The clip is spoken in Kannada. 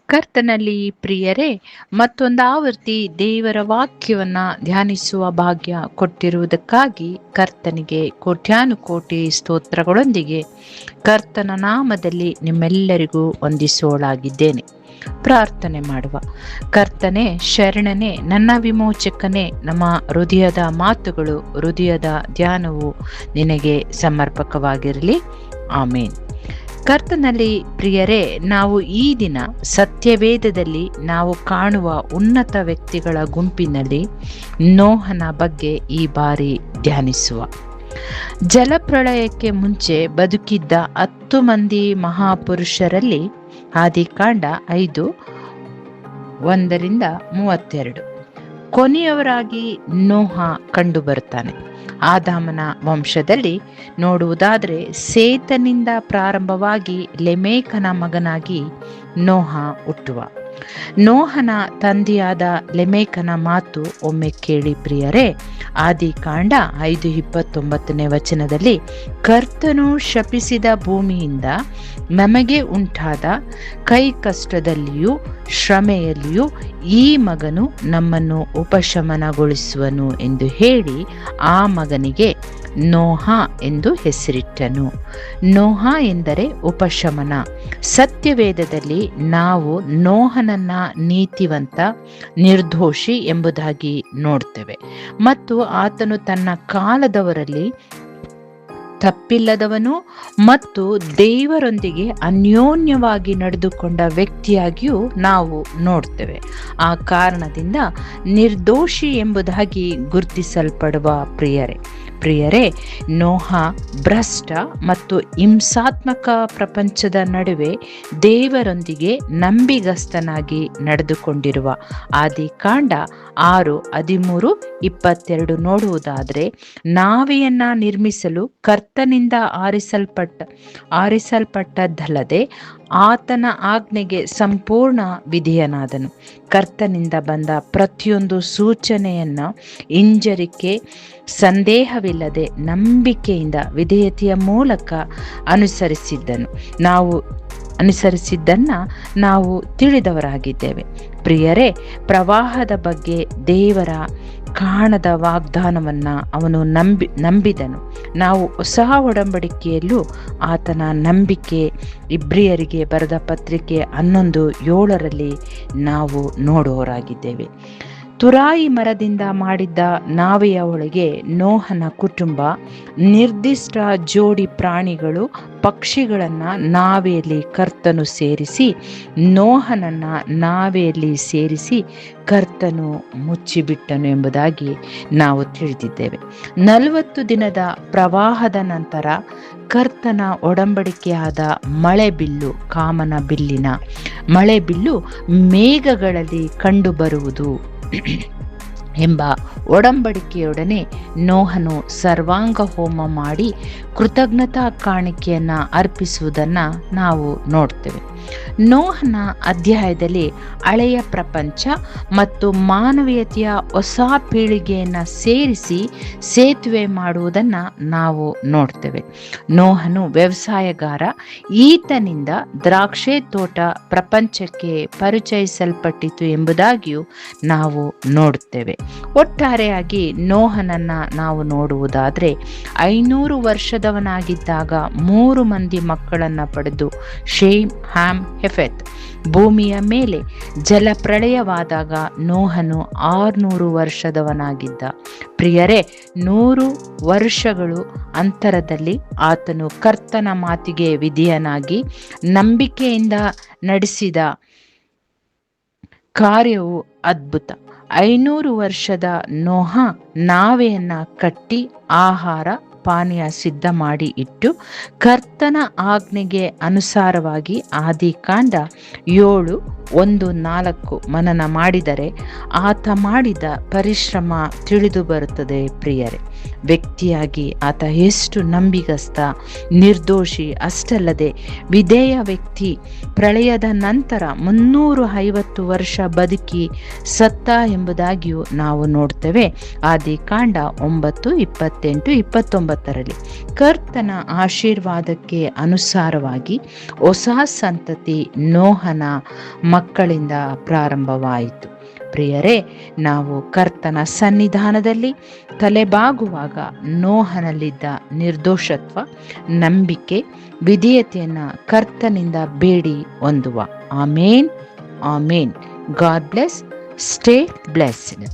ಕರ್ತನಲ್ಲಿ ಪ್ರಿಯರೇ, ಮತ್ತೊಂದು ಆವರ್ತಿ ದೇವರ ವಾಕ್ಯವನ್ನ ಧ್ಯಾನಿಸುವ ಭಾಗ್ಯ ಕೊಟ್ಟಿರುವುದಕ್ಕಾಗಿ ಕರ್ತನಿಗೆ ಕೋಟ್ಯಾನುಕೋಟಿ ಸ್ತೋತ್ರಗಳೊಂದಿಗೆ ಕರ್ತನ ನಾಮದಲ್ಲಿ ನಿಮ್ಮೆಲ್ಲರಿಗೂ ವಂದಿಸೋಳಾಗಿದ್ದೇನೆ. ಪ್ರಾರ್ಥನೆ ಮಾಡುವ. ಕರ್ತನೆ, ಶರಣನೆ, ನನ್ನ ವಿಮೋಚಕನೇ, ನಮ್ಮ ಹೃದಯದ ಮಾತುಗಳು, ಹೃದಯದ ಧ್ಯಾನವು ನಿನಗೆ ಸಮರ್ಪಕವಾಗಿರಲಿ. ಆಮೇನ್. ಕರ್ತನಲ್ಲಿ ಪ್ರಿಯರೇ, ನಾವು ಈ ದಿನ ಸತ್ಯವೇದದಲ್ಲಿ ನಾವು ಕಾಣುವ ಉನ್ನತ ವ್ಯಕ್ತಿಗಳ ಗುಂಪಿನಲ್ಲಿ ನೋಹನ ಬಗ್ಗೆ ಈ ಬಾರಿ ಧ್ಯಾನಿಸುವ. ಜಲಪ್ರಳಯಕ್ಕೆ ಮುಂಚೆ ಬದುಕಿದ್ದ 10 ಮಂದಿ ಮಹಾಪುರುಷರಲ್ಲಿ ಆದಿಕಾಂಡ 5:1-32 ಕೊನೆಯವರಾಗಿ ನೋಹ ಕಂಡು ಬರ್ತಾನೆ. ಆದಾಮನ ವಂಶದಲ್ಲಿ ನೋಡುವುದಾದರೆ ಸೇತನಿಂದ ಪ್ರಾರಂಭವಾಗಿ ಲೆಮೇಕನ ಮಗನಾಗಿ ನೋಹ ಹುಟ್ಟುವ. ನೋಹನ ತಂದೆಯಾದ ಲೆಮೇಕನ ಮಾತು ಒಮ್ಮೆ ಕೇಳಿ ಪ್ರಿಯರೇ. ಆದಿಕಾಂಡ 5:29 ಕರ್ತನು ಶಪಿಸಿದ ಭೂಮಿಯಿಂದ ನಮಗೆ ಉಂಟಾದ ಕೈ ಕಷ್ಟದಲ್ಲಿಯೂ ಶ್ರಮೆಯಲ್ಲಿಯೂ ಈ ಮಗನು ನಮ್ಮನ್ನು ಉಪಶಮನಗೊಳಿಸುವನು ಎಂದು ಹೇಳಿ ಆ ಮಗನಿಗೆ ನೋಹ ಎಂದು ಹೆಸರಿಟ್ಟನು. ನೋಹ ಎಂದರೆ ಉಪಶಮನ. ಸತ್ಯವೇದದಲ್ಲಿ ನಾವು ನೋಹನನ್ನ ನೀತಿವಂತ, ನಿರ್ದೋಷಿ ಎಂಬುದಾಗಿ ನೋಡ್ತೇವೆ ಮತ್ತು ಆತನು ತನ್ನ ಕಾಲದವರಲ್ಲಿ ತಪ್ಪಿಲ್ಲದವನು ಮತ್ತು ದೇವರೊಂದಿಗೆ ಅನ್ಯೋನ್ಯವಾಗಿ ನಡೆದುಕೊಂಡ ವ್ಯಕ್ತಿಯಾಗಿಯೂ ನಾವು ನೋಡ್ತೇವೆ. ಆ ಕಾರಣದಿಂದ ನಿರ್ದೋಷಿ ಎಂಬುದಾಗಿ ಗುರುತಿಸಲ್ಪಡುವ ಪ್ರಿಯರೇ, ನೋಹ ಭ್ರಷ್ಟ ಮತ್ತು ಹಿಂಸಾತ್ಮಕ ಪ್ರಪಂಚದ ನಡುವೆ ದೇವರೊಂದಿಗೆ ನಂಬಿಗಸ್ತನಾಗಿ ನಡೆದುಕೊಂಡಿರುವ. ಆದಿಕಾಂಡ 6:13-22 ನೋಡುವುದಾದರೆ, ನಾವೆಯನ್ನ ನಿರ್ಮಿಸಲು ಕರ್ತನಿಂದ ಆರಿಸಲ್ಪಟ್ಟದ್ದಲ್ಲದೆ ಆತನ ಆಜ್ಞೆಗೆ ಸಂಪೂರ್ಣ ವಿಧೇಯನಾದನು. ಕರ್ತನಿಂದ ಬಂದ ಪ್ರತಿಯೊಂದು ಸೂಚನೆಯನ್ನ ಹಿಂಜರಿಕೆ, ಸಂದೇಹವಿಲ್ಲದೆ ನಂಬಿಕೆಯಿಂದ ವಿಧೇಯತೆಯ ಮೂಲಕ ಅನುಸರಿಸಿದ್ದನ್ನ ನಾವು ತಿಳಿದವರಾಗಿದ್ದೇವೆ. ಪ್ರಿಯರೇ, ಪ್ರವಾಹದ ಬಗ್ಗೆ ದೇವರ ಕಾಣದ ವಾಗ್ದಾನವನ್ನ ಅವನು ನಂಬಿದನು. ನಾವು ಹೊಸ ಒಡಂಬಡಿಕೆಯಲ್ಲೂ ಆತನ ನಂಬಿಕೆ ಇಬ್ರಿಯರಿಗೆ ಬರೆದ ಪತ್ರಿಕೆ 11:7 ನಾವು ನೋಡುವವರಾಗಿದ್ದೇವೆ. ತುರಾಯಿ ಮರದಿಂದ ಮಾಡಿದ್ದ ನಾವೆಯ ಒಳಗೆ ನೋಹನ ಕುಟುಂಬ ನಿರ್ದಿಷ್ಟ ಜೋಡಿ ಪ್ರಾಣಿಗಳು, ಪಕ್ಷಿಗಳನ್ನ ನಾವೆಯಲ್ಲಿ ಕರ್ತನು ಸೇರಿಸಿ, ನೋಹನನ್ನ ನಾವೆಯಲ್ಲಿ ಸೇರಿಸಿ ಕರ್ತನು ಮುಚ್ಚಿಬಿಟ್ಟನು ಎಂಬುದಾಗಿ ನಾವು ತಿಳಿದಿದ್ದೇವೆ. 40 ದಿನದ ಪ್ರವಾಹದ ನಂತರ ಕರ್ತನ ಒಡಂಬಡಿಕೆಯಾದ ಮಳೆಬಿಲ್ಲು, ಕಾಮನ ಬಿಲ್ಲಿನ ಮಳೆಬಿಲ್ಲು ಮೇಘಗಳಲ್ಲಿ ಕಂಡುಬರುವುದು ಎಂಬ ಒಡಂಬಡಿಕೆಯೊಡನೆ ನೋಹನು ಸರ್ವಾಂಗ ಹೋಮ ಮಾಡಿ ಕೃತಜ್ಞತಾ ಕಾಣಿಕೆಯನ್ನ ಅರ್ಪಿಸುವುದನ್ನ ನಾವು ನೋಡ್ತೇವೆ. ನೋಹನ ಅಧ್ಯಾಯದಲ್ಲಿ ಹಳೆಯ ಪ್ರಪಂಚ ಮತ್ತು ಮಾನವೀಯತೆಯ ಹೊಸ ಪೀಳಿಗೆಯನ್ನ ಸೇರಿಸಿ ಸೇತುವೆ ಮಾಡುವುದನ್ನ ನಾವು ನೋಡ್ತೇವೆ. ನೋಹನು ವ್ಯವಸಾಯಗಾರ. ಈತನಿಂದ ದ್ರಾಕ್ಷೆ ತೋಟ ಪ್ರಪಂಚಕ್ಕೆ ಪರಿಚಯಿಸಲ್ಪಟ್ಟಿತು ಎಂಬುದಾಗಿಯೂ ನಾವು ನೋಡುತ್ತೇವೆ. ಒಟ್ಟಾರೆಯಾಗಿ ನೋಹನನ್ನ ನಾವು ನೋಡುವುದಾದ್ರೆ 500 ವರ್ಷದವನಾಗಿದ್ದಾಗ 3 ಮಂದಿ ಮಕ್ಕಳನ್ನ ಪಡೆದು ಶೇಮ್, ಹ್ಯಾಮ್, ಹೆಫೆತ್. ಭೂಮಿಯ ಮೇಲೆ ಜಲಪ್ರಳಯವಾದಾಗ ನೋಹನು 600 ವರ್ಷದವನಾಗಿದ್ದ. ಪ್ರಿಯರೇ, 100 ವರ್ಷಗಳು ಅಂತರದಲ್ಲಿ ಆತನು ಕರ್ತನ ಮಾತಿಗೆ ವಿಧೇಯನಾಗಿ ನಂಬಿಕೆಯಿಂದ ನಡೆಸಿದ ಕಾರ್ಯವು ಅದ್ಭುತ. 500 ವರ್ಷದ ನೋಹ ನಾವೆಯನ್ನ ಕಟ್ಟಿ ಆಹಾರ ಪಾನೀಯ ಸಿದ್ಧ ಮಾಡಿ ಇಟ್ಟು ಕರ್ತನ ಆಜ್ಞೆಗೆ ಅನುಸಾರವಾಗಿ ಆದಿಕಾಂಡ 1:4 ಮನನ ಮಾಡಿದರೆ ಆತ ಮಾಡಿದ ಪರಿಶ್ರಮ ತಿಳಿದು ಬರುತ್ತದೆ ಪ್ರಿಯರೇ. ವ್ಯಕ್ತಿಯಾಗಿ ಆತ ಎಷ್ಟು ನಂಬಿಗಸ್ತ, ನಿರ್ದೋಷಿ, ಅಷ್ಟಲ್ಲದೆ ವಿಧೇಯ ವ್ಯಕ್ತಿ. ಪ್ರಳಯದ ನಂತರ 350 ವರ್ಷ ಬದುಕಿ ಸತ್ತ ಎಂಬುದಾಗಿಯೂ ನಾವು ನೋಡ್ತೇವೆ ಆದಿಕಾಂಡ 9:28-29. ಕರ್ತನ ಆಶೀರ್ವಾದಕ್ಕೆ ಅನುಸಾರವಾಗಿ ಹೊಸ ಸಂತತಿ ನೋಹನ ಮಕ್ಕಳಿಂದ ಪ್ರಾರಂಭವಾಯಿತು. ಪ್ರಿಯರೇ, ನಾವು ಕರ್ತನ ಸನ್ನಿಧಾನದಲ್ಲಿ ತಲೆಬಾಗುವಾಗ ನೋಹನಲ್ಲಿದ್ದ ನಿರ್ದೋಷತ್ವ, ನಂಬಿಕೆ, ವಿಧೇಯತೆಯನ್ನು ಕರ್ತನಿಂದ ಬೇಡಿ ಹೊಂದುವ. Amen, amen. God bless. Stay blessed.